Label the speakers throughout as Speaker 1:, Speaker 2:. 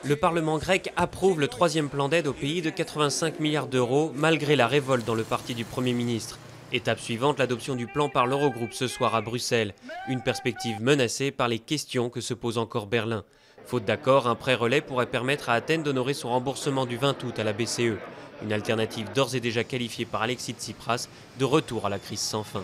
Speaker 1: Le Parlement grec approuve le troisième plan d'aide au pays de 85 milliards d'euros, malgré la révolte dans le parti du Premier ministre. Étape suivante, l'adoption du plan par l'Eurogroupe ce soir à Bruxelles. Une perspective menacée par les questions que se pose encore Berlin. Faute d'accord, un prêt relais pourrait permettre à Athènes d'honorer son remboursement du 20 août à la BCE. Une alternative d'ores et déjà qualifiée par Alexis Tsipras de retour à la crise sans fin.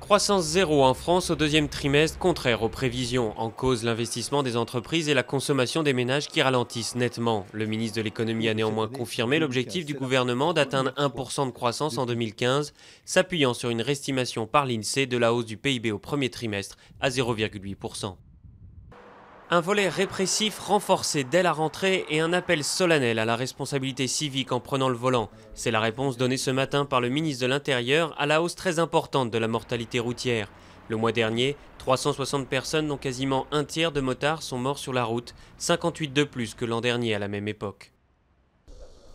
Speaker 1: Croissance zéro en France au deuxième trimestre, contraire aux prévisions. En cause, l'investissement des entreprises et la consommation des ménages qui ralentissent nettement. Le ministre de l'économie a néanmoins confirmé l'objectif du gouvernement d'atteindre 1% de croissance en 2015, s'appuyant sur une réestimation par l'INSEE de la hausse du PIB au premier trimestre à 0,8%. Un volet répressif renforcé dès la rentrée et un appel solennel à la responsabilité civique en prenant le volant. C'est la réponse donnée ce matin par le ministre de l'Intérieur à la hausse très importante de la mortalité routière. Le mois dernier, 360 personnes, dont quasiment un tiers de motards, sont morts sur la route, 58 de plus que l'an dernier à la même époque.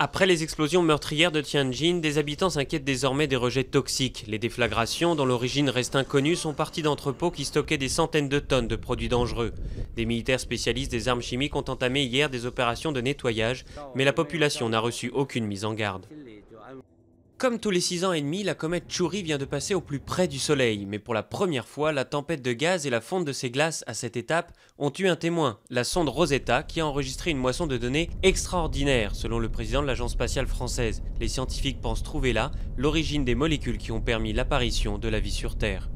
Speaker 1: Après les explosions meurtrières de Tianjin, des habitants s'inquiètent désormais des rejets toxiques. Les déflagrations, dont l'origine reste inconnue, sont parties d'entrepôts qui stockaient des centaines de tonnes de produits dangereux. Des militaires spécialistes des armes chimiques ont entamé hier des opérations de nettoyage, mais la population n'a reçu aucune mise en garde. Comme tous les 6 ans et demi, la comète Chury vient de passer au plus près du Soleil. Mais pour la première fois, la tempête de gaz et la fonte de ses glaces à cette étape ont eu un témoin, la sonde Rosetta, qui a enregistré une moisson de données extraordinaire, selon le président de l'Agence spatiale française. Les scientifiques pensent trouver là l'origine des molécules qui ont permis l'apparition de la vie sur Terre.